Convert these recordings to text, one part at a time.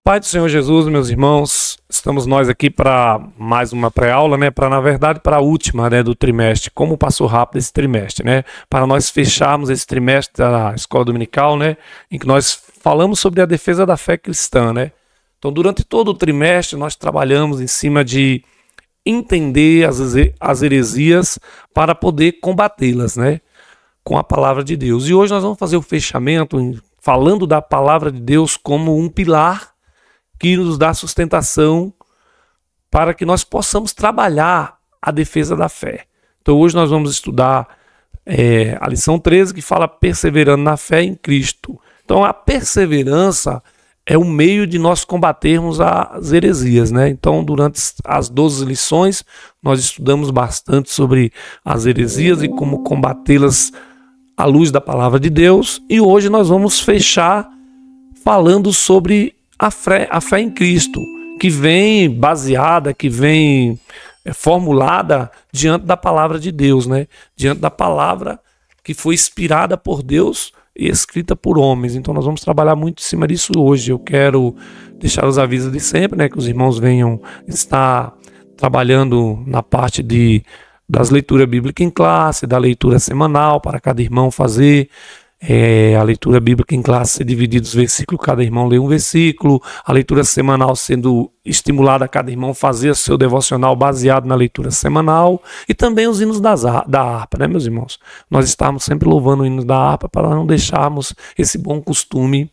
Pai do Senhor Jesus, meus irmãos, estamos nós aqui para mais uma pré-aula, né? Na verdade, para a última, né, do trimestre. Como passou rápido esse trimestre, né? Para nós fecharmos esse trimestre da escola dominical, né? Em que nós falamos sobre a defesa da fé cristã, né? Então, durante todo o trimestre, nós trabalhamos em cima de entender as heresias para poder combatê-las, né? Com a palavra de Deus. E hoje nós vamos fazer o fechamento falando da palavra de Deus como um pilar que nos dá sustentação para que nós possamos trabalhar a defesa da fé. Então hoje nós vamos estudar a lição 13, que fala perseverando na fé em Cristo. Então a perseverança é o meio de nós combatermos as heresias, né? Então durante as 12 lições nós estudamos bastante sobre as heresias e como combatê-las à luz da palavra de Deus. E hoje nós vamos fechar falando sobre a fé em Cristo, que vem baseada, que vem formulada diante da palavra de Deus, né? Diante da palavra que foi inspirada por Deus e escrita por homens. Então nós vamos trabalhar muito em cima disso hoje. Eu quero deixar os avisos de sempre, né? Que os irmãos venham estar trabalhando na parte das leituras bíblicas em classe, da leitura semanal para cada irmão fazer. A leitura bíblica em classe ser dividida os versículos, cada irmão lê um versículo, a leitura semanal sendo estimulada a cada irmão fazer seu devocional baseado na leitura semanal, e também os hinos da harpa, né, meus irmãos? Nós estamos sempre louvando o hino da harpa para não deixarmos esse bom costume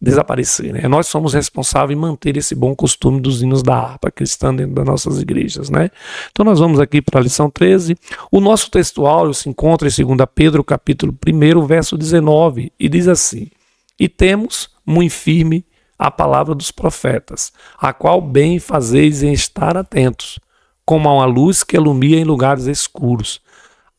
desaparecer, né? Nós somos responsáveis em manter esse bom costume dos hinos da harpa cristã dentro das nossas igrejas, né? Então nós vamos aqui para a lição 13. O nosso textuário se encontra em 2 Pedro, capítulo 1, verso 19, e diz assim: E temos muito firme a palavra dos profetas, a qual bem fazeis em estar atentos, como a uma luz que ilumina em lugares escuros,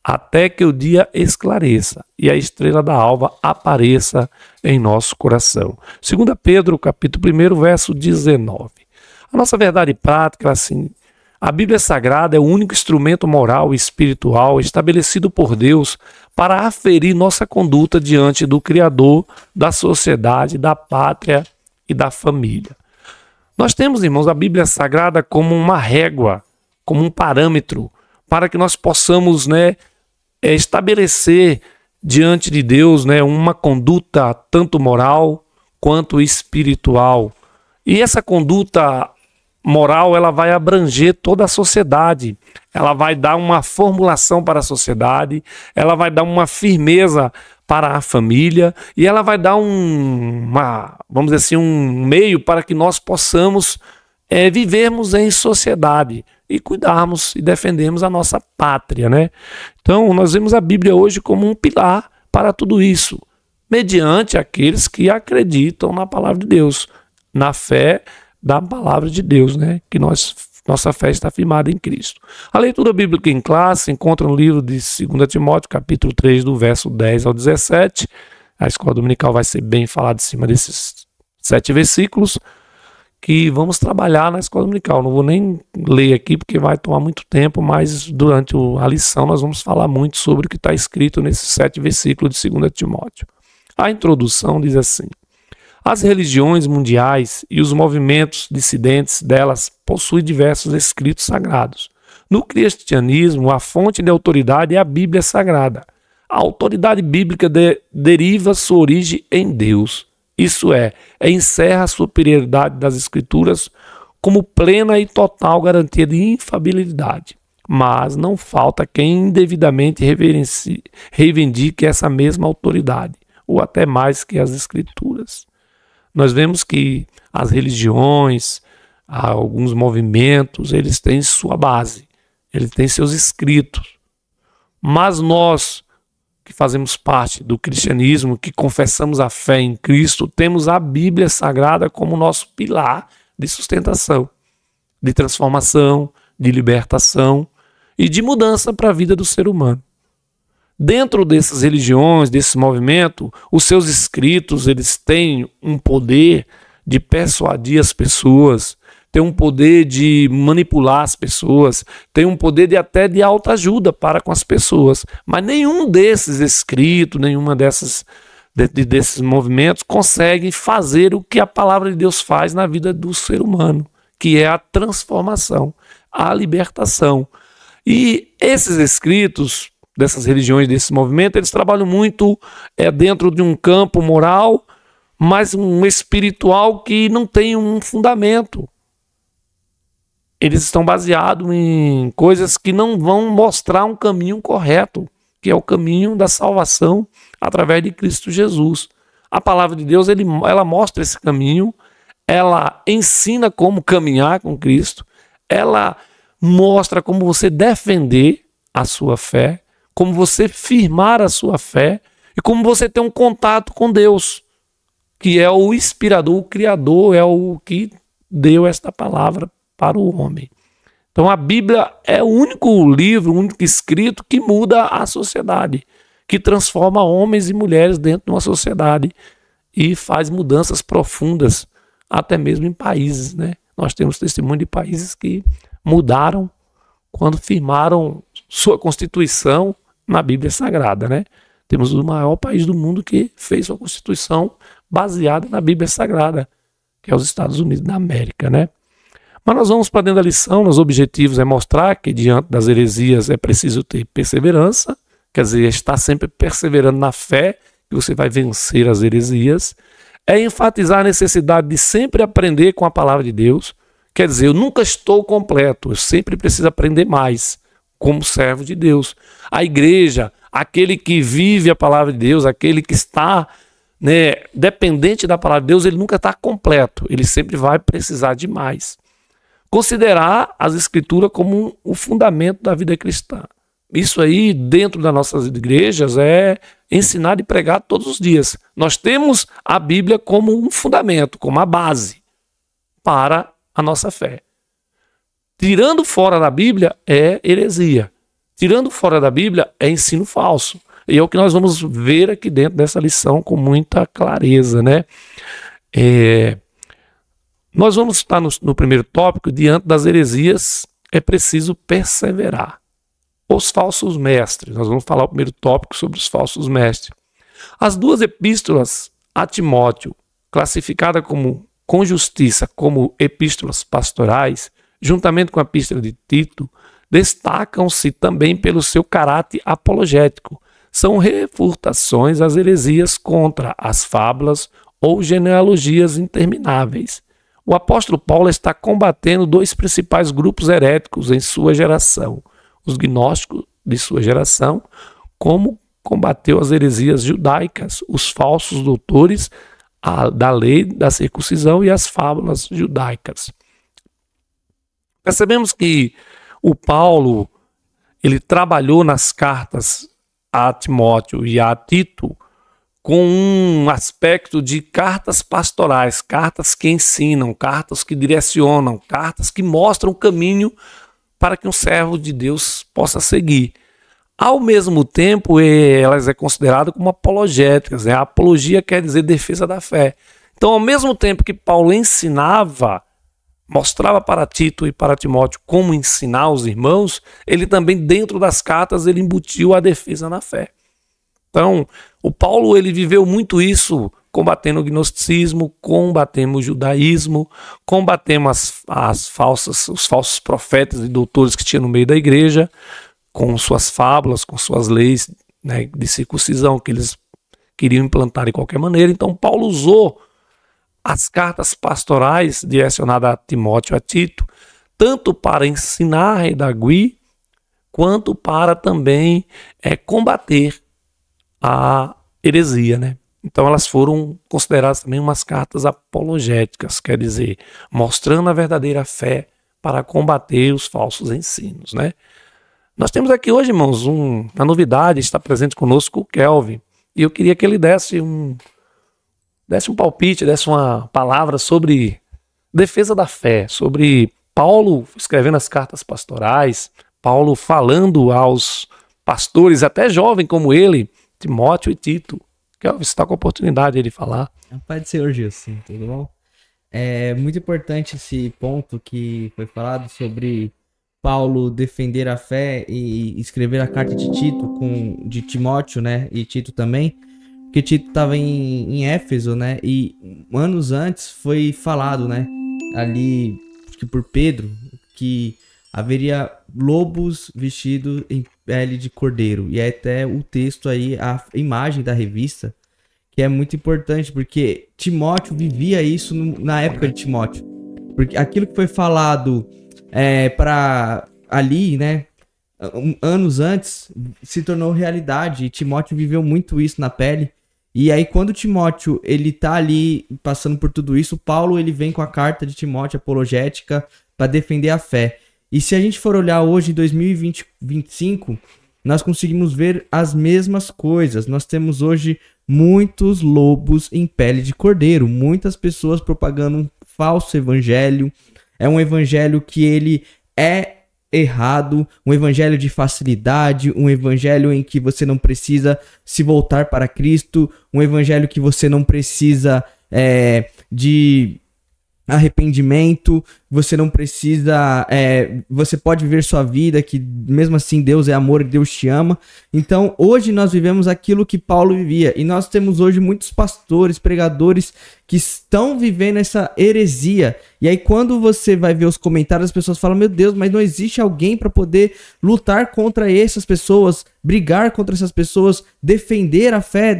até que o dia esclareça e a estrela da alva apareça em nosso coração. 2 Pedro, capítulo 1, verso 19. A nossa verdade prática é assim: a Bíblia Sagrada é o único instrumento moral e espiritual estabelecido por Deus para aferir nossa conduta diante do Criador, da sociedade, da pátria e da família. Nós temos, irmãos, a Bíblia Sagrada como uma régua, como um parâmetro, para que nós possamos, estabelecer diante de Deus, uma conduta tanto moral quanto espiritual. E essa conduta moral, ela vai abranger toda a sociedade. Ela vai dar uma formulação para a sociedade, ela vai dar uma firmeza para a família, e ela vai dar vamos dizer assim, um meio para que nós possamos vivermos em sociedade e cuidarmos e defendermos a nossa pátria, né? Então, nós vemos a Bíblia hoje como um pilar para tudo isso, mediante aqueles que acreditam na palavra de Deus, na fé da palavra de Deus, né? Que nossa fé está firmada em Cristo. A leitura bíblica em classe encontra no livro de 2 Timóteo, capítulo 3, do verso 10 ao 17. A escola dominical vai ser bem falada em cima desses 7 versículos, que vamos trabalhar na escola dominical. Não vou nem ler aqui porque vai tomar muito tempo, mas durante a lição nós vamos falar muito sobre o que está escrito nesses 7 versículos de 2 Timóteo. A introdução diz assim: as religiões mundiais e os movimentos dissidentes delas possuem diversos escritos sagrados. No cristianismo, a fonte de autoridade é a Bíblia Sagrada. A autoridade bíblica deriva sua origem em Deus. Isso encerra a superioridade das Escrituras como plena e total garantia de infalibilidade. Mas não falta quem indevidamente reivindique essa mesma autoridade, ou até mais que as Escrituras. Nós vemos que as religiões, alguns movimentos, eles têm sua base, eles têm seus escritos. Mas nós, que fazemos parte do cristianismo, que confessamos a fé em Cristo, temos a Bíblia Sagrada como nosso pilar de sustentação, de transformação, de libertação e de mudança para a vida do ser humano. Dentro dessas religiões, desse movimento, os seus escritos, eles têm um poder de persuadir as pessoas, tem um poder de manipular as pessoas, tem um poder até de autoajuda para com as pessoas. Mas nenhum desses escritos, nenhuma dessas desses movimentos conseguem fazer o que a palavra de Deus faz na vida do ser humano, que é a transformação, a libertação. E esses escritos dessas religiões, desse movimento, eles trabalham muito dentro de um campo moral, mas um espiritual que não tem um fundamento. Eles estão baseados em coisas que não vão mostrar um caminho correto, que é o caminho da salvação através de Cristo Jesus. A palavra de Deus, ela mostra esse caminho, ela ensina como caminhar com Cristo, ela mostra como você defender a sua fé, como você firmar a sua fé e como você ter um contato com Deus, que é o inspirador, o criador, é o que deu esta palavra para o homem. Então a Bíblia é o único livro, o único escrito que muda a sociedade, que transforma homens e mulheres dentro de uma sociedade e faz mudanças profundas, até mesmo em países, né? Nós temos testemunho de países que mudaram quando firmaram sua Constituição na Bíblia Sagrada, né? Temos o maior país do mundo que fez sua Constituição baseada na Bíblia Sagrada, que é os Estados Unidos da América, né? Mas nós vamos para dentro da lição, os objetivos é mostrar que diante das heresias é preciso ter perseverança, quer dizer, estar sempre perseverando na fé, que você vai vencer as heresias. É enfatizar a necessidade de sempre aprender com a palavra de Deus, quer dizer, eu nunca estou completo, eu sempre preciso aprender mais, como servo de Deus. A igreja, aquele que vive a palavra de Deus, aquele que está dependente da palavra de Deus, ele nunca está completo, ele sempre vai precisar de mais. Considerar as escrituras como o fundamento da vida cristã. Isso aí, dentro das nossas igrejas, é ensinar e pregar todos os dias. Nós temos a Bíblia como um fundamento, como a base para a nossa fé. Tirando fora da Bíblia é heresia. Tirando fora da Bíblia é ensino falso. E é o que nós vamos ver aqui dentro dessa lição com muita clareza, né? Nós vamos estar no primeiro tópico, diante das heresias, é preciso perseverar. Os falsos mestres, nós vamos falar o primeiro tópico sobre os falsos mestres. As duas epístolas a Timóteo, classificada com justiça como epístolas pastorais, juntamente com a epístola de Tito, destacam-se também pelo seu caráter apologético. São refutações às heresias contra as fábulas ou genealogias intermináveis. O apóstolo Paulo está combatendo dois principais grupos heréticos em sua geração. Os gnósticos de sua geração, como combateu as heresias judaicas, os falsos doutores da lei da circuncisão e as fábulas judaicas. Percebemos que o Paulo, ele trabalhou nas cartas a Timóteo e a Tito com um aspecto de cartas pastorais, cartas que ensinam, cartas que direcionam, cartas que mostram o caminho para que um servo de Deus possa seguir. Ao mesmo tempo, elas é considerada como apologéticas, né? A apologia quer dizer defesa da fé. Então, ao mesmo tempo que Paulo ensinava, mostrava para Tito e para Timóteo como ensinar os irmãos, ele também, dentro das cartas, ele embutiu a defesa na fé. Então, o Paulo, ele viveu muito isso, combatendo o gnosticismo, combatendo o judaísmo, combatendo os falsos profetas e doutores que tinha no meio da igreja, com suas fábulas, com suas leis, né, de circuncisão que eles queriam implantar de qualquer maneira. Então, Paulo usou as cartas pastorais direcionadas a Timóteo e a Tito, tanto para ensinar, redaguir, quanto para também combater a heresia, né? Então elas foram consideradas também umas cartas apologéticas, quer dizer, mostrando a verdadeira fé para combater os falsos ensinos, né? Nós temos aqui hoje, irmãos, uma novidade, está presente conosco o Kelvin, e eu queria que ele desse um palpite, desse uma palavra sobre defesa da fé, sobre Paulo escrevendo as cartas pastorais, Paulo falando aos pastores, até jovem como ele, Timóteo e Tito. Kelvin, você está com a oportunidade de falar. Paz do Senhor, Gilson, tudo bom? É muito importante esse ponto que foi falado sobre Paulo defender a fé e escrever a carta de Tito de Timóteo, né, e Tito também, porque Tito estava em Éfeso, né? E anos antes foi falado, né? Ali, acho que por Pedro, que haveria lobos vestidos em pele de cordeiro. E é até o texto aí, a imagem da revista, que é muito importante, porque Timóteo vivia isso na época de Timóteo. Porque aquilo que foi falado para ali, né, anos antes, se tornou realidade. E Timóteo viveu muito isso na pele. E aí, quando Timóteo ele tá ali passando por tudo isso, Paulo ele vem com a carta de Timóteo apologética para defender a fé. E se a gente for olhar hoje, em 2025, nós conseguimos ver as mesmas coisas. Nós temos hoje muitos lobos em pele de cordeiro, muitas pessoas propagando um falso evangelho. É um evangelho que ele é errado, um evangelho de facilidade, um evangelho em que você não precisa se voltar para Cristo, um evangelho que você não precisa de arrependimento, você não precisa, você pode viver sua vida, que mesmo assim Deus é amor e Deus te ama. Então hoje nós vivemos aquilo que Paulo vivia, e nós temos hoje muitos pastores, pregadores que estão vivendo essa heresia. E aí quando você vai ver os comentários, as pessoas falam: meu Deus, mas não existe alguém para poder lutar contra essas pessoas, brigar contra essas pessoas, defender a fé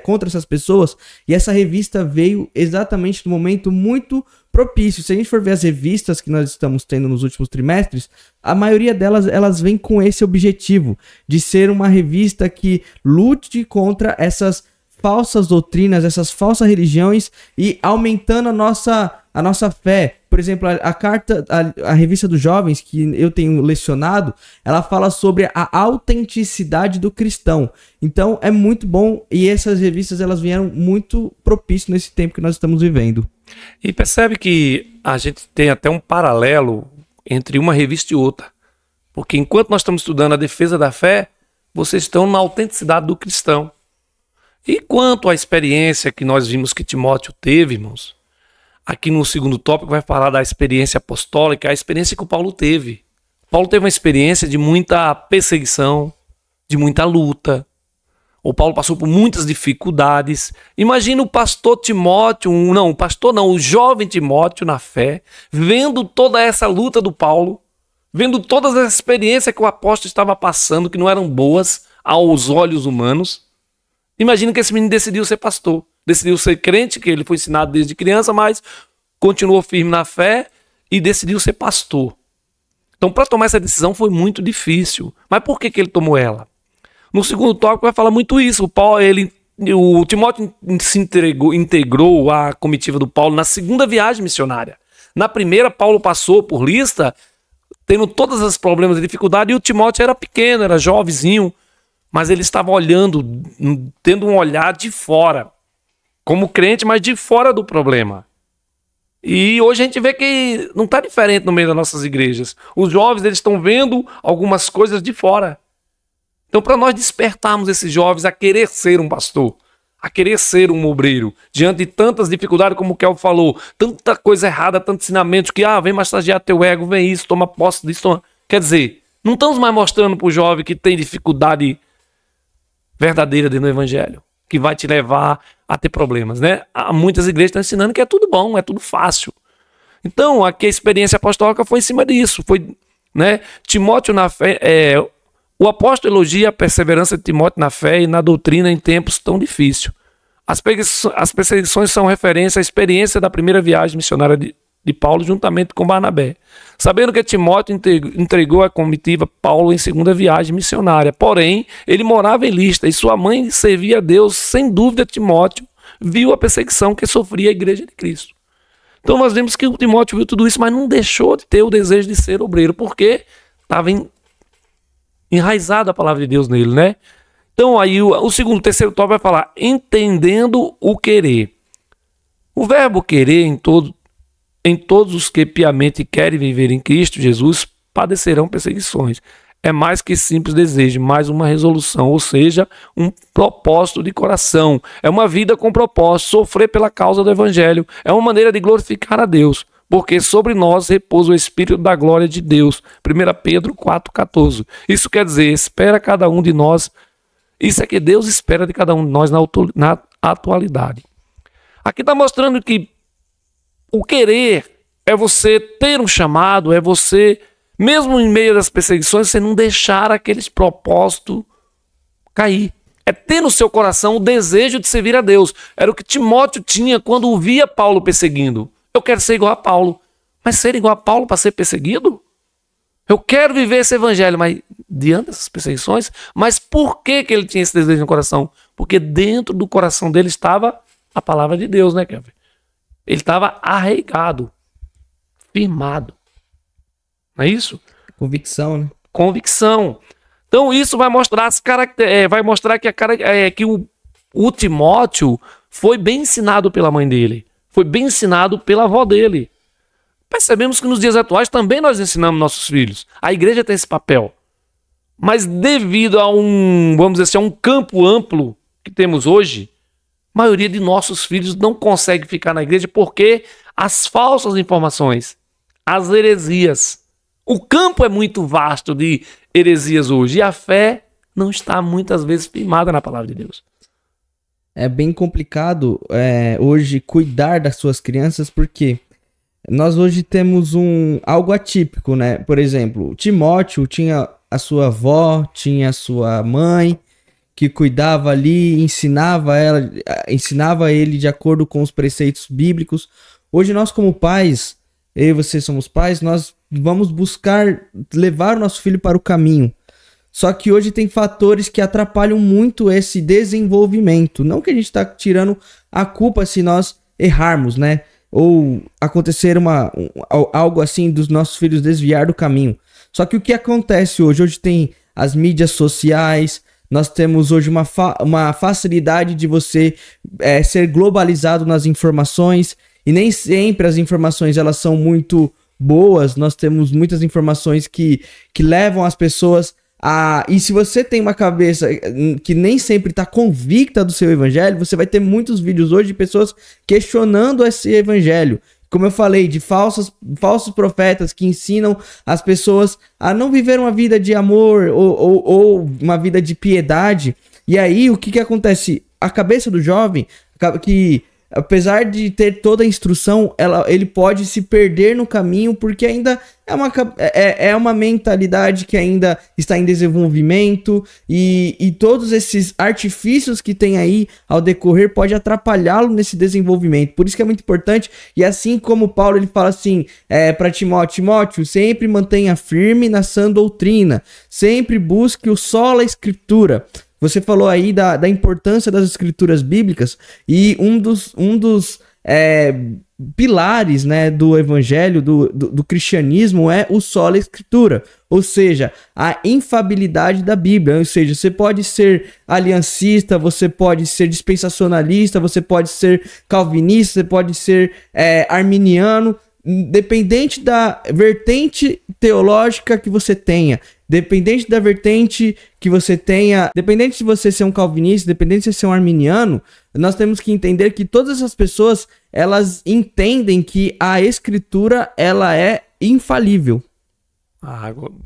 contra essas pessoas. E essa revista veio exatamente no momento muito propício. Se a gente for ver as revistas que nós estamos tendo nos últimos trimestres, a maioria delas, elas vêm com esse objetivo de ser uma revista que lute contra essas falsas doutrinas, essas falsas religiões, e aumentando a nossa fé. Por exemplo, a carta, a revista dos jovens, que eu tenho lecionado, ela fala sobre a autenticidade do cristão. Então é muito bom, e essas revistas elas vieram muito propício nesse tempo que nós estamos vivendo. E percebe que a gente tem até um paralelo entre uma revista e outra. Porque enquanto nós estamos estudando a defesa da fé, vocês estão na autenticidade do cristão. E quanto à experiência que nós vimos que Timóteo teve, irmãos, aqui no segundo tópico vai falar da experiência apostólica, a experiência que o Paulo teve. Paulo teve uma experiência de muita perseguição, de muita luta. O Paulo passou por muitas dificuldades. Imagina o pastor Timóteo, o jovem Timóteo na fé, vendo toda essa luta do Paulo, vendo todas as experiências que o apóstolo estava passando, que não eram boas aos olhos humanos. Imagina que esse menino decidiu ser pastor, decidiu ser crente, que ele foi ensinado desde criança, mas continuou firme na fé e decidiu ser pastor. Então, para tomar essa decisão foi muito difícil. Mas por que ele tomou ela? No segundo tópico vai falar muito isso. O Timóteo se integrou à comitiva do Paulo na segunda viagem missionária. Na primeira, Paulo passou por Listra, tendo todos os problemas e dificuldades, e o Timóteo era pequeno, era jovenzinho, mas ele estava olhando, tendo um olhar de fora, como crente, mas de fora do problema. E hoje a gente vê que não está diferente no meio das nossas igrejas. Os jovens, eles estão vendo algumas coisas de fora. Então, para nós despertarmos esses jovens a querer ser um pastor, a querer ser um obreiro, diante de tantas dificuldades, como o Kelvin falou, tanta coisa errada, tantos ensinamentos, que vem massagear teu ego, vem isso, toma posse disso. Quer dizer, não estamos mais mostrando para o jovem que tem dificuldade verdadeira dentro do evangelho, que vai te levar a ter problemas, né? Muitas igrejas estão ensinando que é tudo bom, é tudo fácil. Então, aqui a experiência apostólica foi em cima disso, foi, né? Timóteo na fé, o apóstolo elogia a perseverança de Timóteo na fé e na doutrina em tempos tão difíceis. As perseguições são referência à experiência da primeira viagem missionária de Paulo juntamente com Barnabé. Sabendo que Timóteo entregou a comitiva Paulo em segunda viagem missionária. Porém, ele morava em Listra e sua mãe servia a Deus. Sem dúvida, Timóteo viu a perseguição que sofria a igreja de Cristo. Então nós vemos que o Timóteo viu tudo isso, mas não deixou de ter o desejo de ser obreiro, porque estava enraizada a palavra de Deus nele, né? Então aí o terceiro tópico vai falar entendendo o querer. O verbo querer em todos os que piamente querem viver em Cristo Jesus padecerão perseguições. É mais que simples desejo, mais uma resolução, ou seja, um propósito de coração. É uma vida com propósito, sofrer pela causa do Evangelho. É uma maneira de glorificar a Deus, porque sobre nós repousa o Espírito da glória de Deus. 1 Pedro 4,14. Isso quer dizer, espera cada um de nós Isso é que Deus espera de cada um de nós na atualidade. Aqui está mostrando que o querer é você ter um chamado, é você, mesmo em meio das perseguições, você não deixar aqueles propósitos cair. É ter no seu coração o desejo de servir a Deus. Era o que Timóteo tinha quando via Paulo perseguindo. Eu quero ser igual a Paulo. Mas ser igual a Paulo para ser perseguido? Eu quero viver esse evangelho, mas diante dessas perseguições. Mas por que ele tinha esse desejo no coração? Porque dentro do coração dele estava a palavra de Deus, né, Kevin? Ele estava arraigado, firmado. Não é isso? Convicção, né? Convicção. Então isso vai mostrar que o Timóteo foi bem ensinado pela mãe dele, foi bem ensinado pela avó dele. Percebemos que nos dias atuais também nós ensinamos nossos filhos. A igreja tem esse papel. Mas devido a vamos dizer assim, a um campo amplo que temos hoje, a maioria de nossos filhos não consegue ficar na igreja porque as falsas informações, as heresias, o campo é muito vasto de heresias hoje e a fé não está muitas vezes firmada na palavra de Deus. É bem complicado hoje cuidar das suas crianças porque nós hoje temos algo atípico, né? Por exemplo, Timóteo tinha a sua avó, tinha a sua mãe que cuidava ali, ensinava ele de acordo com os preceitos bíblicos. Hoje nós como pais, eu e você somos pais, nós vamos buscar levar o nosso filho para o caminho. Só que hoje tem fatores que atrapalham muito esse desenvolvimento. Não que a gente está tirando a culpa se nós errarmos, né? Ou acontecer algo assim dos nossos filhos desviar do caminho. Só que o que acontece hoje? Hoje tem as mídias sociais, nós temos hoje uma facilidade de você ser globalizado nas informações, e nem sempre as informações elas são muito boas. Nós temos muitas informações que levam as pessoas a... E se você tem uma cabeça que nem sempre está convicta do seu evangelho, você vai ter muitos vídeos hoje de pessoas questionando esse evangelho. Como eu falei, de falsos profetas que ensinam as pessoas a não viver uma vida de amor ou uma vida de piedade. E aí, o que acontece? A cabeça do jovem, que apesar de ter toda a instrução, ele pode se perder no caminho, porque ainda é uma mentalidade que ainda está em desenvolvimento, e todos esses artifícios que tem aí ao decorrer pode atrapalhá-lo nesse desenvolvimento. Por isso que é muito importante, e assim como Paulo ele fala assim para Timóteo, sempre mantenha firme na sã doutrina, sempre busque o sola escritura. Você falou aí da importância das escrituras bíblicas, e um dos pilares, né, do evangelho, do cristianismo é o sola escritura, ou seja, a infalibilidade da Bíblia. Ou seja, você pode ser aliancista, você pode ser dispensacionalista, você pode ser calvinista, você pode ser arminiano, dependente da vertente teológica que você tenha, dependente da vertente que você tenha, dependente de você ser um calvinista, dependente de você ser um arminiano, nós temos que entender que todas essas pessoas, elas entendem que a escritura, ela é infalível.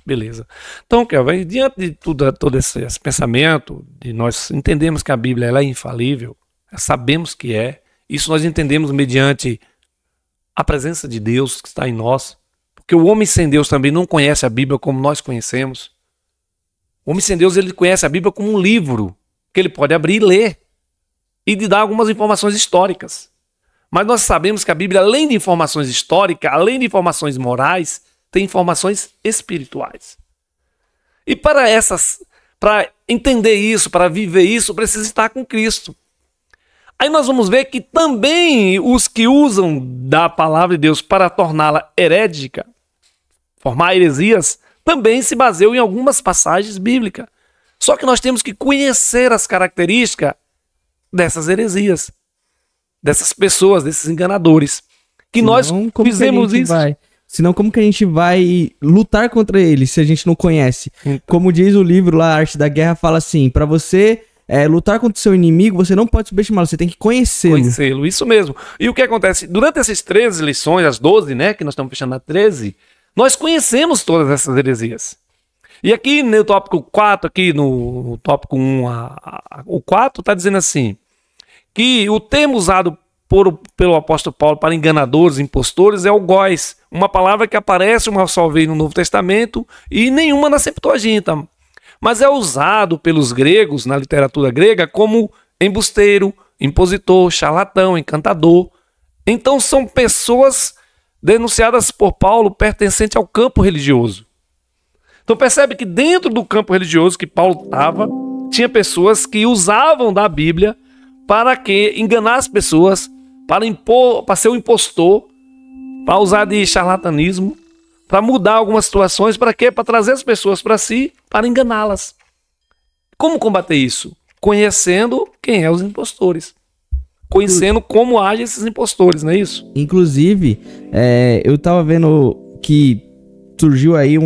Beleza. Então, Kelvin, diante de todo esse pensamento, de nós entendemos que a Bíblia ela é infalível, sabemos que isso nós entendemos mediante a presença de Deus que está em nós, porque o homem sem Deus também não conhece a Bíblia como nós conhecemos. O homem sem Deus ele conhece a Bíblia como um livro que ele pode abrir e ler e de dar algumas informações históricas. Mas nós sabemos que a Bíblia, além de informações históricas, além de informações morais, tem informações espirituais. E para entender isso, para viver isso, precisa estar com Cristo. Aí nós vamos ver que também os que usam da palavra de Deus para torná-la herética, formar heresias, também se baseiam em algumas passagens bíblicas. Só que nós temos que conhecer as características dessas heresias, dessas pessoas, desses enganadores. Que nós fizemos isso. Senão, como que a gente vai lutar contra eles se a gente não conhece? Então. Como diz o livro lá, A Arte da Guerra, fala assim, para você lutar contra o seu inimigo, você não pode subestimá-lo, você tem que conhecê-lo. Conhecê-lo, isso mesmo. E o que acontece? Durante essas 13 lições, as 12, né, que nós estamos fechando a 13, nós conhecemos todas essas heresias. E aqui no tópico 4, aqui no tópico 1, o 4 está dizendo assim, que o termo usado pelo apóstolo Paulo para enganadores, impostores, é o góis, uma palavra que aparece uma só vez no Novo Testamento e nenhuma na Septuaginta, mas é usado pelos gregos, na literatura grega, como embusteiro, impositor, charlatão, encantador. Então são pessoas denunciadas por Paulo pertencentes ao campo religioso. Então percebe que dentro do campo religioso que Paulo estava, tinha pessoas que usavam da Bíblia para que enganar as pessoas, para ser um impostor, para usar de charlatanismo, para mudar algumas situações, para quê? Para trazer as pessoas para si, para enganá-las. Como combater isso? Conhecendo quem é os impostores. Conhecendo como agem esses impostores, não é isso? Inclusive, eu tava vendo que surgiu aí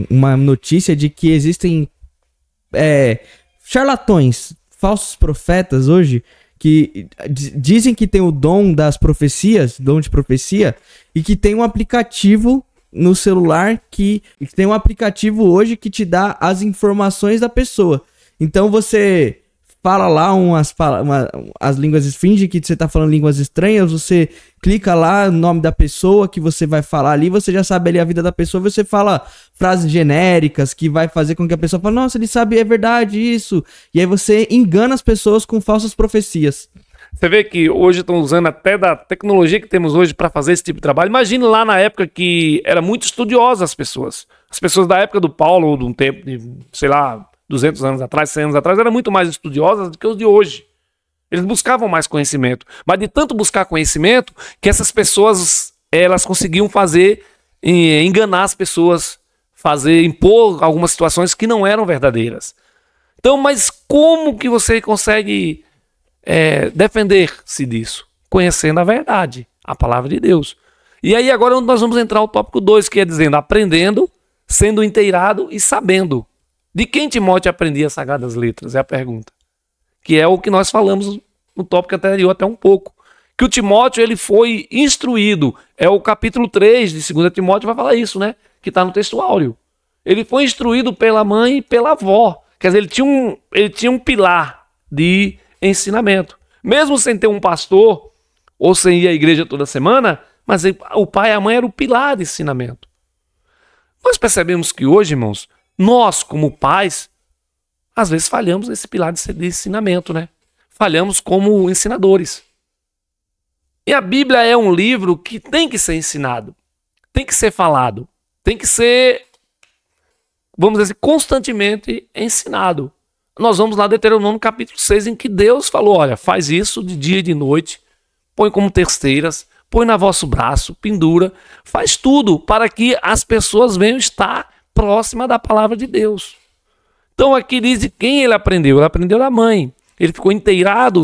uma notícia de que existem charlatões, falsos profetas hoje, que dizem que tem o dom das profecias, dom de profecia, e que tem um aplicativo no celular que tem um aplicativo hoje que te dá as informações da pessoa. Então você fala lá as línguas, finge que você tá falando línguas estranhas, você clica lá no nome da pessoa que você vai falar ali, você já sabe ali a vida da pessoa, você fala frases genéricas que vai fazer com que a pessoa fale, nossa, ele sabe, é verdade isso. E aí você engana as pessoas com falsas profecias. Você vê que hoje estão usando até da tecnologia que temos hoje para fazer esse tipo de trabalho. Imagine lá na época que era muito estudiosa as pessoas. As pessoas da época do Paulo, ou de um tempo de, sei lá, 200 anos atrás, 100 anos atrás, eram muito mais estudiosas do que os de hoje. Eles buscavam mais conhecimento. Mas de tanto buscar conhecimento, que essas pessoas, elas conseguiam enganar as pessoas, impor algumas situações que não eram verdadeiras. Então, mas como que você consegue defender-se disso? Conhecendo a verdade, a palavra de Deus. E aí agora nós vamos entrar no tópico 2, que é dizendo, aprendendo, sendo inteirado e sabendo. De quem Timóteo aprendia as Sagradas Letras? É a pergunta. Que é o que nós falamos no tópico anterior até um pouco. Que o Timóteo, ele foi instruído. É o capítulo 3 de 2 Timóteo vai falar isso, né? Que está no texto áureo. Ele foi instruído pela mãe e pela avó. Quer dizer, ele tinha um pilar de ensinamento. Mesmo sem ter um pastor, ou sem ir à igreja toda semana, mas o pai e a mãe eram o pilar de ensinamento. Nós percebemos que hoje, irmãos, nós, como pais, às vezes falhamos nesse pilar de ensinamento, né? Falhamos como ensinadores. E a Bíblia é um livro que tem que ser ensinado, tem que ser falado, tem que ser, vamos dizer, constantemente ensinado. Nós vamos lá, Deuteronômio capítulo 6, em que Deus falou, olha, faz isso de dia e de noite, põe como testeiras, põe no vosso braço, pendura, faz tudo para que as pessoas venham estar próxima da palavra de Deus. Então aqui diz de quem ele aprendeu da mãe. Ele ficou inteirado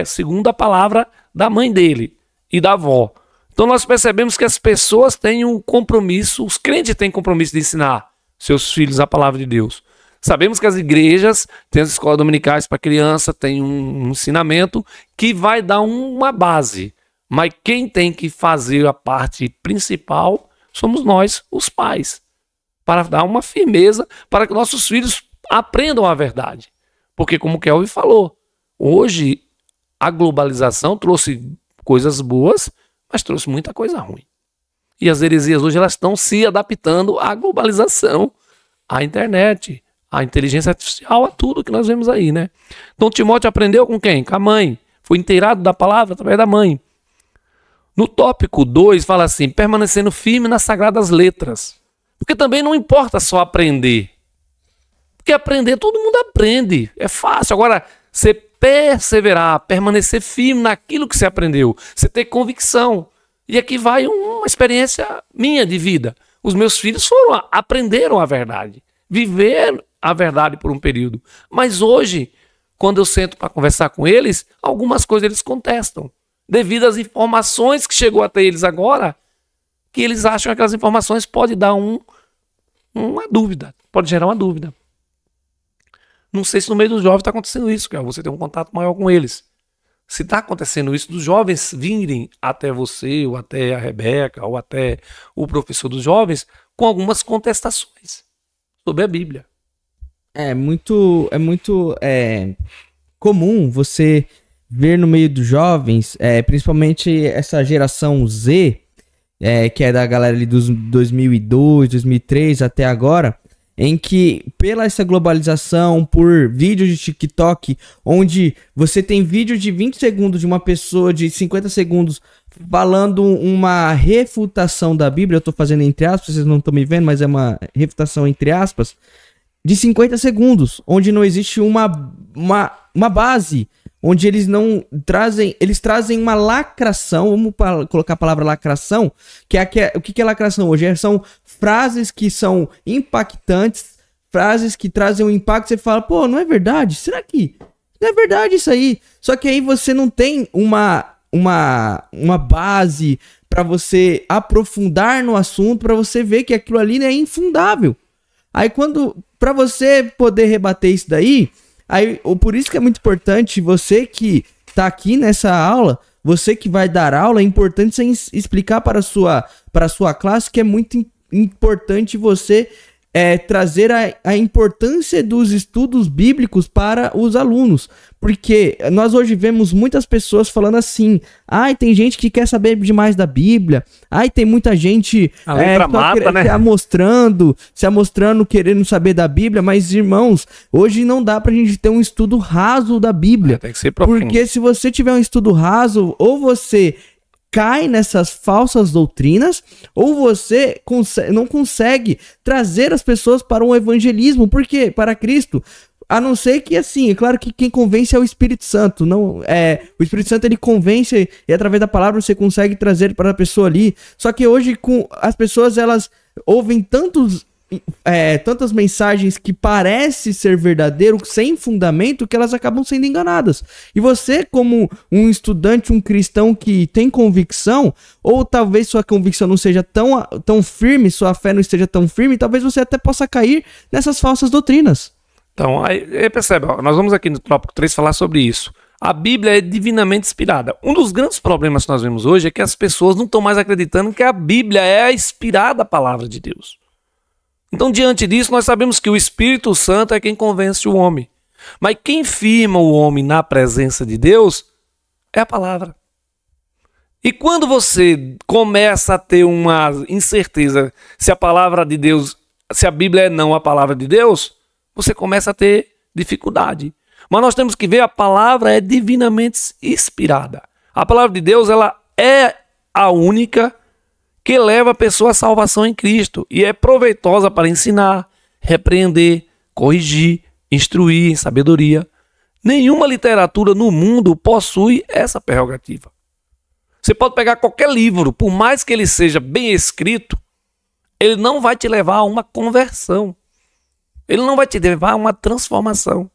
segundo a palavra da mãe dele e da avó. Então nós percebemos que as pessoas têm um compromisso, os crentes têm compromisso de ensinar seus filhos a palavra de Deus. Sabemos que as igrejas têm as escolas dominicais para criança, tem um ensinamento que vai dar uma base. Mas quem tem que fazer a parte principal somos nós, os pais, para dar uma firmeza para que nossos filhos aprendam a verdade. Porque, como o Kelvin falou, hoje a globalização trouxe coisas boas, mas trouxe muita coisa ruim. E as heresias hoje elas estão se adaptando à globalização, à internet, à inteligência artificial, a tudo que nós vemos aí, né? Então Timóteo aprendeu com quem? Com a mãe. Foi inteirado da palavra através da mãe. No tópico 2 fala assim, permanecendo firme nas sagradas letras. Porque também não importa só aprender. Porque aprender, todo mundo aprende. É fácil. Agora, você perseverar, permanecer firme naquilo que você aprendeu. Você ter convicção. E aqui vai uma experiência minha de vida. Os meus filhos aprenderam a verdade. Viveram a verdade por um período. Mas hoje, quando eu sento para conversar com eles, algumas coisas eles contestam. Devido às informações que chegou até eles agora, que eles acham que aquelas informações podem dar uma dúvida, pode gerar uma dúvida. Não sei se no meio dos jovens está acontecendo isso, que você tem um contato maior com eles. Se está acontecendo isso, dos jovens virem até você, ou até a Rebeca, ou até o professor dos jovens, com algumas contestações sobre a Bíblia. É muito comum você ver no meio dos jovens, principalmente essa geração Z, que é da galera ali dos 2002, 2003 até agora, em que, pela essa globalização, por vídeos de TikTok, onde você tem vídeo de 20 segundos de uma pessoa de 50 segundos falando uma refutação da Bíblia, eu tô fazendo entre aspas, vocês não estão me vendo, mas é uma refutação entre aspas, de 50 segundos, onde não existe uma base, onde eles não trazem, eles trazem uma lacração, vamos colocar a palavra lacração, o que é lacração hoje? São frases que são impactantes, frases que trazem um impacto, você fala, pô, não é verdade? Será que não é verdade isso aí? Só que aí você não tem uma base para você aprofundar no assunto, para você ver que aquilo ali é infundável. Aí para você poder rebater isso daí, por isso que é muito importante você que tá aqui nessa aula, você que vai dar aula, é importante você explicar para a sua classe que é muito importante você trazer a importância dos estudos bíblicos para os alunos. Porque nós hoje vemos muitas pessoas falando assim, tem gente que quer saber demais da Bíblia, tem muita gente se amostrando, querendo saber da Bíblia, mas irmãos, hoje não dá pra gente ter um estudo raso da Bíblia. Tem que ser profundo. Porque se você tiver um estudo raso, ou você cai nessas falsas doutrinas, ou você não consegue trazer as pessoas para um evangelismo. Por quê? Para Cristo. A não ser que, assim, é claro que quem convence é o Espírito Santo. O Espírito Santo, ele convence e através da palavra você consegue trazer para a pessoa ali. Só que hoje as pessoas, elas ouvem tantas mensagens que parece ser verdadeiro, sem fundamento, que elas acabam sendo enganadas. E você, como um estudante, um cristão que tem convicção, ou talvez sua convicção não seja tão firme, sua fé não esteja tão firme, talvez você até possa cair nessas falsas doutrinas. Então, aí percebe, nós vamos aqui no tópico 3 falar sobre isso. A Bíblia é divinamente inspirada. Um dos grandes problemas que nós vemos hoje é que as pessoas não estão mais acreditando que a Bíblia é a inspirada palavra de Deus. Então, diante disso, nós sabemos que o Espírito Santo é quem convence o homem. Mas quem firma o homem na presença de Deus é a palavra. E quando você começa a ter uma incerteza se a palavra de Deus, se a Bíblia é não a palavra de Deus, você começa a ter dificuldade. Mas nós temos que ver, a palavra é divinamente inspirada. A palavra de Deus, ela é a única que leva a pessoa à salvação em Cristo e é proveitosa para ensinar, repreender, corrigir, instruir em sabedoria. Nenhuma literatura no mundo possui essa prerrogativa. Você pode pegar qualquer livro, por mais que ele seja bem escrito, ele não vai te levar a uma conversão. Ele não vai te levar a uma transformação.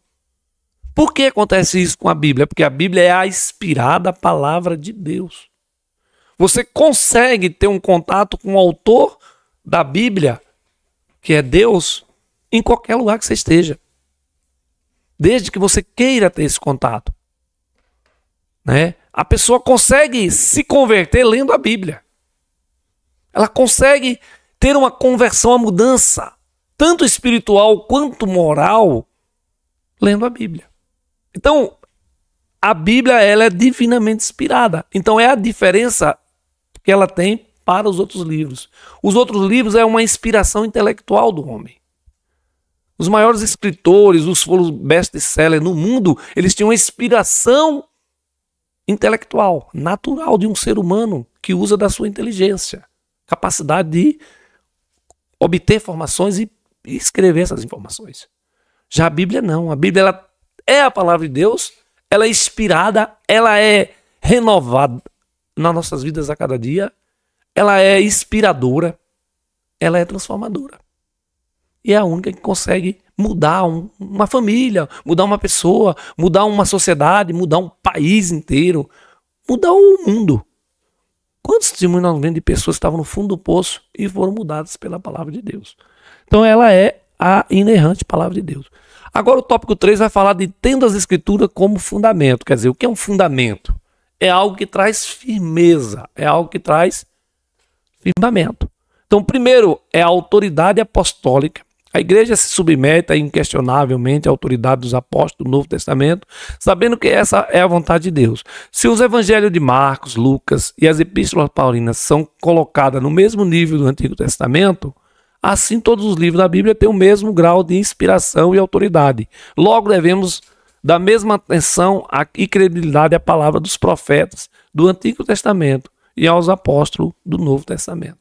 Por que acontece isso com a Bíblia? Porque a Bíblia é a inspirada palavra de Deus. Você consegue ter um contato com o autor da Bíblia, que é Deus, em qualquer lugar que você esteja. Desde que você queira ter esse contato. A pessoa consegue se converter lendo a Bíblia. Ela consegue ter uma conversão, uma mudança, tanto espiritual quanto moral, lendo a Bíblia. Então, a Bíblia, ela é divinamente inspirada. Então, é a diferença que ela tem para os outros livros. Os outros livros é uma inspiração intelectual do homem. Os maiores escritores, os best-sellers no mundo, eles tinham uma inspiração intelectual, natural de um ser humano que usa da sua inteligência, capacidade de obter informações e escrever essas informações. Já a Bíblia não. A Bíblia, ela é a palavra de Deus, ela é inspirada, ela é renovada nas nossas vidas a cada dia, ela é inspiradora, ela é transformadora. E é a única que consegue mudar uma família, mudar uma pessoa, mudar uma sociedade, mudar um país inteiro, mudar o mundo. Quantos testemunhos nós vemos de pessoas que estavam no fundo do poço e foram mudadas pela palavra de Deus? Então ela é a inerrante palavra de Deus. Agora o tópico 3 vai falar de tendo as escrituras como fundamento. Quer dizer, o que é um fundamento? É algo que traz firmeza, é algo que traz firmamento. Então, primeiro é a autoridade apostólica, A igreja se submete inquestionavelmente à autoridade dos apóstolos do Novo Testamento, sabendo que essa é a vontade de Deus. Se os evangelhos de Marcos, Lucas e as epístolas paulinas são colocadas no mesmo nível do Antigo Testamento, assim todos os livros da Bíblia têm o mesmo grau de inspiração e autoridade. Logo devemos dar a mesma atenção e credibilidade à palavra dos profetas do Antigo Testamento e aos apóstolos do Novo Testamento.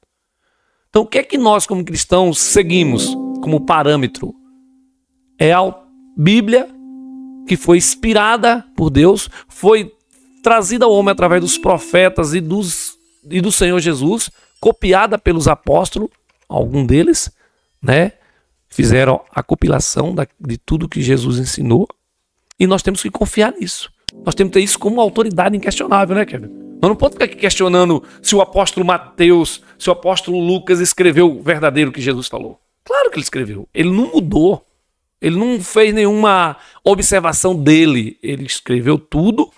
Então, o que é que nós, como cristãos, seguimos como parâmetro? É a Bíblia, que foi inspirada por Deus, foi trazida ao homem através dos profetas e do Senhor Jesus, copiada pelos apóstolos, algum deles, né? Fizeram a compilação de tudo que Jesus ensinou, e nós temos que confiar nisso. Nós temos que ter isso como autoridade inquestionável, né, Kevin? Nós não podemos ficar aqui questionando se o apóstolo Mateus, se o apóstolo Lucas escreveu o verdadeiro que Jesus falou. Claro que ele escreveu. Ele não mudou. Ele não fez nenhuma observação dele. Ele escreveu tudo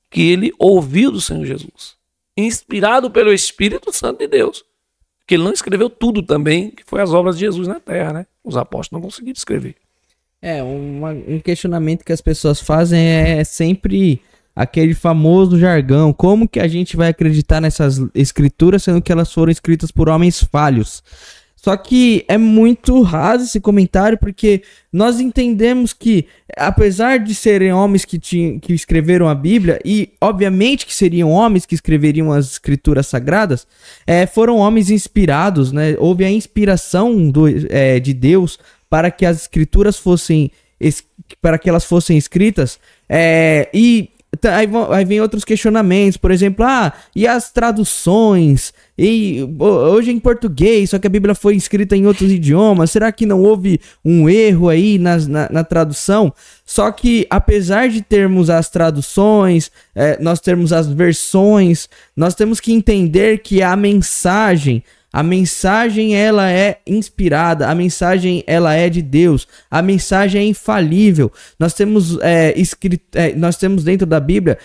que ele ouviu do Senhor Jesus, inspirado pelo Espírito Santo de Deus. Porque ele não escreveu tudo também, que foi as obras de Jesus na terra, né? Os apóstolos não conseguiram escrever. Um questionamento que as pessoas fazem é sempre aquele famoso jargão: como que a gente vai acreditar nessas escrituras, sendo que elas foram escritas por homens falhos? Só que é muito raso esse comentário, porque nós entendemos que, apesar de serem homens que escreveram a Bíblia, e obviamente que seriam homens que escreveriam as escrituras sagradas, foram homens inspirados, né? Houve a inspiração de Deus para que as escrituras fossem escritas, aí vem outros questionamentos, por exemplo, e as traduções? E hoje é em português, só que a Bíblia foi escrita em outros idiomas, será que não houve um erro aí na tradução? Só que, apesar de termos as traduções, nós termos as versões, nós temos que entender que a mensagem ela é inspirada, a mensagem ela é de Deus, a mensagem é infalível. Nós temos nós temos dentro da Bíblia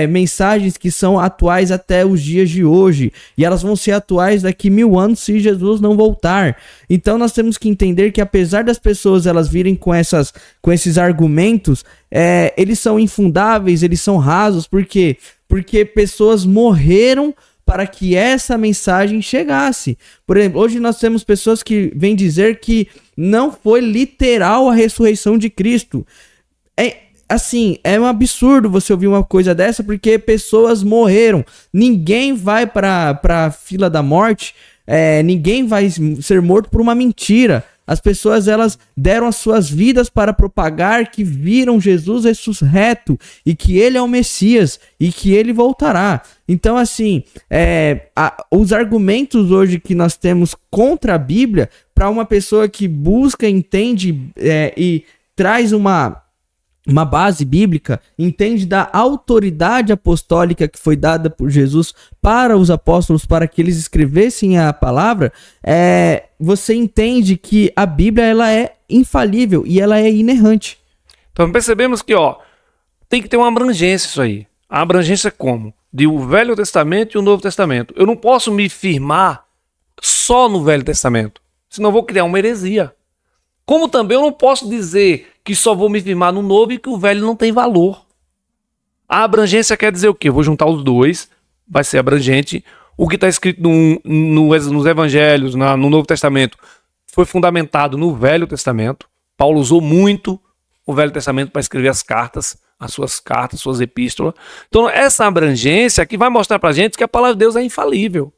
mensagens que são atuais até os dias de hoje, e elas vão ser atuais daqui 1000 anos se Jesus não voltar. Então nós temos que entender que, apesar das pessoas elas virem com esses argumentos, eles são infundáveis, eles são rasos, porque pessoas morreram para que essa mensagem chegasse. Por exemplo, hoje nós temos pessoas que vêm dizer que não foi literal a ressurreição de Cristo. É um absurdo você ouvir uma coisa dessa, porque pessoas morreram. Ninguém vai para a fila da morte, ninguém vai ser morto por uma mentira. As pessoas, elas deram as suas vidas para propagar que viram Jesus ressurreto e que ele é o Messias e que ele voltará. Então, assim, os argumentos hoje que nós temos contra a Bíblia, para uma pessoa que busca, entende e traz uma base bíblica, entende da autoridade apostólica que foi dada por Jesus para os apóstolos, para que eles escrevessem a palavra, você entende que a Bíblia ela é infalível e ela é inerrante. Então percebemos que tem que ter uma abrangência isso aí. A abrangência como? De o Velho Testamento e o Novo Testamento. Eu não posso me firmar só no Velho Testamento, senão eu vou criar uma heresia. Como também eu não posso dizer que só vou me firmar no Novo e que o Velho não tem valor. A abrangência quer dizer o quê? Eu vou juntar os dois, vai ser abrangente. O que está escrito nos Evangelhos, no Novo Testamento, foi fundamentado no Velho Testamento. Paulo usou muito o Velho Testamento para escrever as suas epístolas. Então essa abrangência que vai mostrar para a gente que a palavra de Deus é infalível.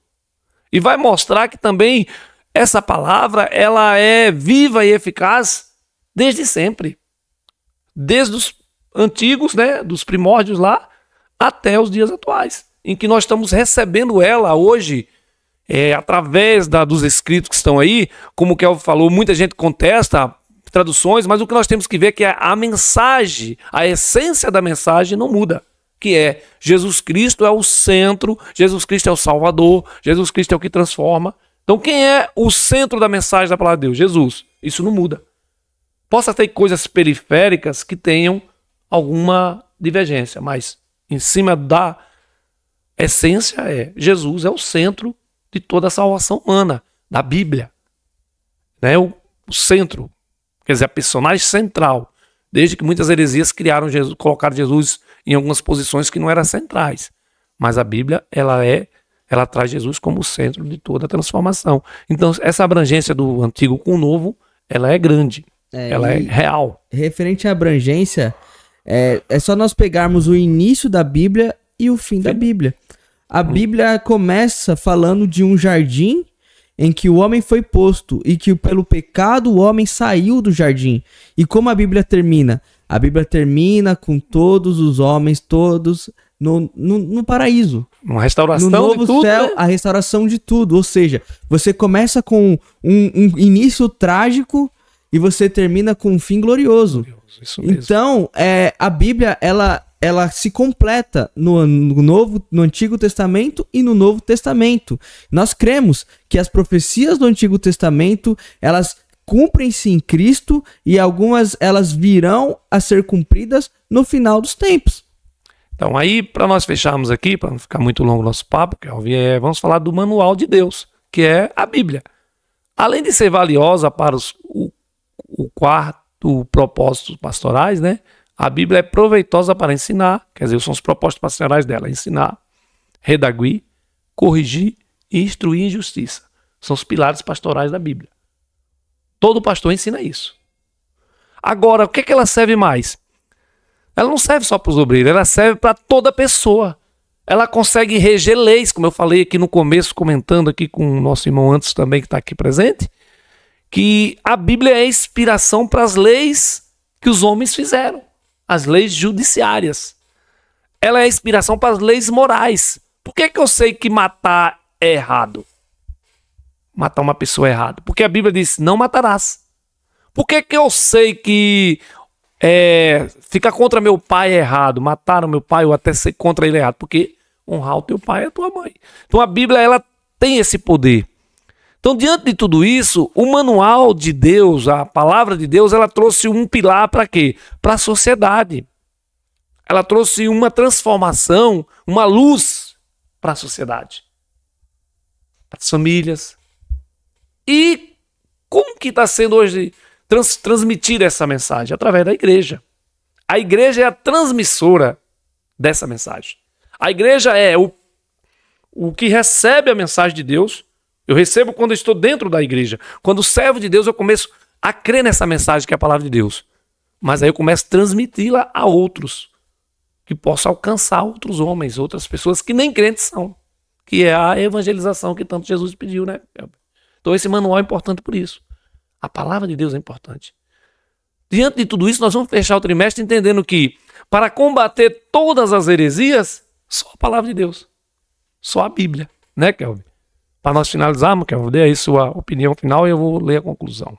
E vai mostrar que também essa palavra ela é viva e eficaz desde sempre. Desde os antigos, né, dos primórdios lá, até os dias atuais, em que nós estamos recebendo ela hoje, através dos escritos que estão aí. Como o Kelvin falou, muita gente contesta traduções, mas o que nós temos que ver é que a mensagem, a essência da mensagem não muda, que é Jesus Cristo é o centro, Jesus Cristo é o Salvador, Jesus Cristo é o que transforma. Então quem é o centro da mensagem da palavra de Deus? Jesus. Isso não muda. Possa ter coisas periféricas que tenham alguma divergência, mas em cima da essência Jesus é o centro de toda a salvação humana, da Bíblia. Né? o centro, quer dizer, a personagem central, desde que muitas heresias colocaram Jesus em algumas posições que não eram centrais. Mas a Bíblia, ela traz Jesus como o centro de toda a transformação. Então, essa abrangência do antigo com o novo, ela é grande, ela é real. Referente à abrangência, é só nós pegarmos o início da Bíblia e o fim da Bíblia. A Bíblia começa falando de um jardim em que o homem foi posto e que pelo pecado o homem saiu do jardim. E como a Bíblia termina? A Bíblia termina com todos os homens, todos no paraíso. Uma restauração no novo de tudo, céu, né? a restauração de tudo. Ou seja, você começa com um início trágico e você termina com um fim glorioso. Isso mesmo. Então, a Bíblia, ela se completa no Antigo Testamento e no Novo Testamento. Nós cremos que as profecias do Antigo Testamento, elas cumprem-se em Cristo e algumas elas virão a ser cumpridas no final dos tempos. Então aí, para nós fecharmos aqui, para não ficar muito longo o nosso papo, vamos falar do manual de Deus, que é a Bíblia. Além de ser valiosa para o quarto propósitos pastorais, né? A Bíblia é proveitosa para ensinar, quer dizer, são os propósitos pastorais dela: ensinar, redaguir, corrigir e instruir em justiça. São os pilares pastorais da Bíblia. Todo pastor ensina isso. Agora, o que ela serve mais? Ela não serve só para os obreiros, ela serve para toda pessoa. Ela consegue reger leis, como eu falei aqui no começo, comentando aqui com o nosso irmão Antes também, que está aqui presente, que a Bíblia é inspiração para as leis que os homens fizeram, as leis judiciárias. Ela é inspiração para as leis morais. Por que eu sei que matar é errado? Matar uma pessoa é errado? Porque a Bíblia diz, não matarás. Por que eu sei que ficar contra meu pai é errado? Matar o meu pai ou até ser contra ele é errado? Porque honrar o teu pai e a tua mãe. Então a Bíblia, ela tem esse poder. Então, diante de tudo isso, o manual de Deus, a palavra de Deus, ela trouxe um pilar para quê? Para a sociedade. Ela trouxe uma transformação, uma luz para a sociedade, para as famílias. E como que está sendo hoje transmitida essa mensagem? Através da igreja. A igreja é a transmissora dessa mensagem. A igreja é o que recebe a mensagem de Deus. Eu recebo quando eu estou dentro da igreja. Quando servo de Deus, eu começo a crer nessa mensagem que é a palavra de Deus. Mas aí eu começo a transmiti-la a outros, que possam alcançar outros homens, outras pessoas que nem crentes são. Que é a evangelização que tanto Jesus pediu, né? Então esse manual é importante por isso. A palavra de Deus é importante. Diante de tudo isso, nós vamos fechar o trimestre entendendo que para combater todas as heresias, só a palavra de Deus. Só a Bíblia, né, Kelvin? Para nós finalizarmos, Kelvin, dê aí sua opinião final e eu vou ler a conclusão.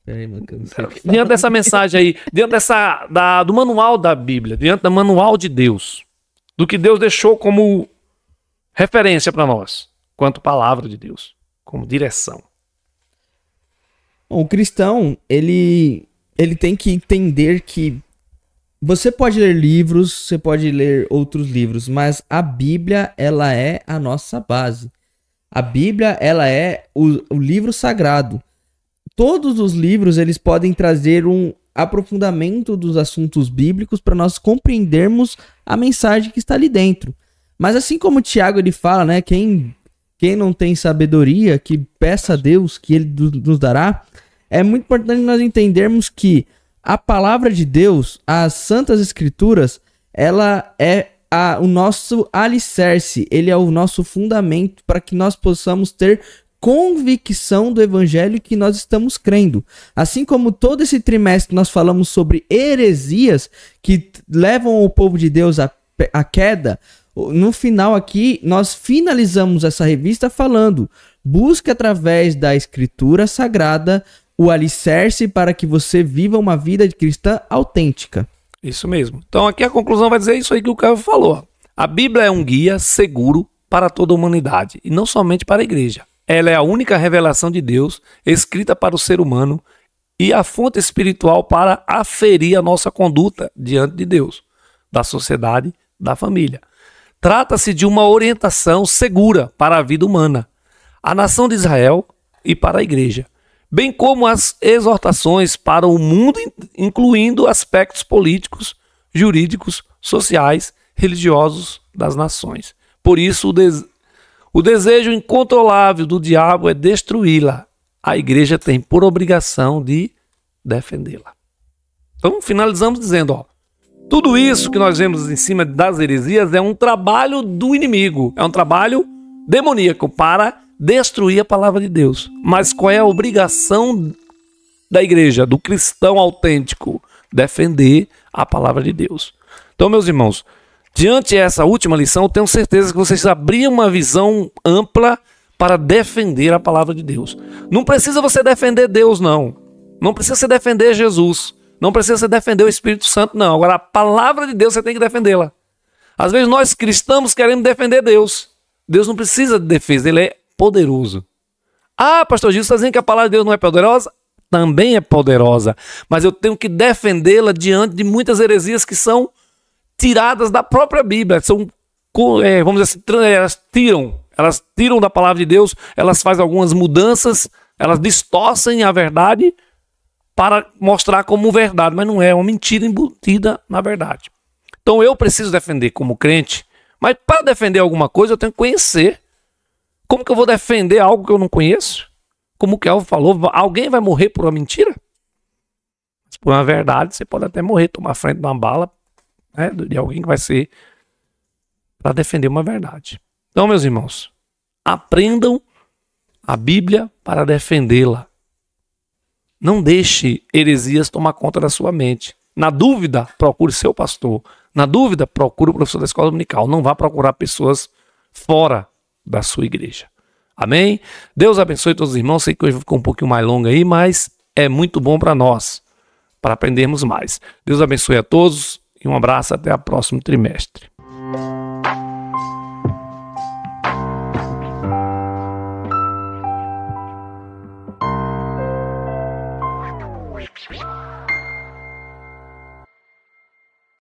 Peraí, mano, que eu não sei. Diante dessa mensagem aí, diante do manual da Bíblia, diante do manual de Deus, do que Deus deixou como referência para nós, quanto palavra de Deus, como direção. Bom, o cristão, ele tem que entender que você pode ler livros, você pode ler outros livros, mas a Bíblia, ela é a nossa base. A Bíblia, ela é o livro sagrado. Todos os livros, eles podem trazer um aprofundamento dos assuntos bíblicos para nós compreendermos a mensagem que está ali dentro. Mas assim como o Tiago, ele fala, né, quem não tem sabedoria, que peça a Deus, que ele nos dará. É muito importante nós entendermos que a palavra de Deus, as Santas Escrituras, ela é o nosso alicerce, ele é o nosso fundamento para que nós possamos ter convicção do evangelho que nós estamos crendo. Assim como todo esse trimestre nós falamos sobre heresias que levam o povo de Deus à queda, no final aqui nós finalizamos essa revista falando: busque através da Escritura Sagrada o alicerce para que você viva uma vida de cristã autêntica. Isso mesmo. Então aqui a conclusão vai dizer isso aí que o Kelvin falou. A Bíblia é um guia seguro para toda a humanidade e não somente para a igreja. Ela é a única revelação de Deus escrita para o ser humano e a fonte espiritual para aferir a nossa conduta diante de Deus, da sociedade, da família. Trata-se de uma orientação segura para a vida humana. A nação de Israel e para a igreja, bem como as exortações para o mundo, incluindo aspectos políticos, jurídicos, sociais, religiosos das nações. Por isso, o desejo incontrolável do diabo é destruí-la. A igreja tem por obrigação de defendê-la. Então, finalizamos dizendo, ó, tudo isso que nós vemos em cima das heresias é um trabalho do inimigo, é um trabalho demoníaco para destruir a palavra de Deus. Mas qual é a obrigação da igreja, do cristão autêntico? Defender a palavra de Deus. Então, meus irmãos, diante dessa última lição, eu tenho certeza que vocês abriram uma visão ampla para defender a palavra de Deus. Não precisa você defender Deus, não. Não precisa você defender Jesus. Não precisa você defender o Espírito Santo, não. Agora, a palavra de Deus, você tem que defendê-la. Às vezes, nós cristãos queremos defender Deus. Deus não precisa de defesa, ele é poderoso. Ah, pastor Gil, você está dizendo que a palavra de Deus não é poderosa? Também é poderosa. Mas eu tenho que defendê-la diante de muitas heresias que são tiradas da própria Bíblia. São, vamos dizer assim, elas tiram da palavra de Deus, elas fazem algumas mudanças, elas distorcem a verdade para mostrar como verdade, mas não é, uma mentira embutida na verdade. Então eu preciso defender como crente, mas para defender alguma coisa eu tenho que conhecer. Como que eu vou defender algo que eu não conheço? Como o Kelvin falou, alguém vai morrer por uma mentira? Mas por uma verdade, você pode até morrer, tomar frente de uma bala, né, de alguém que vai ser para defender uma verdade. Então, meus irmãos, aprendam a Bíblia para defendê-la. Não deixe heresias tomar conta da sua mente. Na dúvida, procure seu pastor. Na dúvida, procure o professor da escola dominical. Não vá procurar pessoas fora da sua igreja. Amém? Deus abençoe todos os irmãos. Sei que hoje ficou um pouquinho mais longo aí, mas é muito bom para nós, para aprendermos mais. Deus abençoe a todos e um abraço até o próximo trimestre.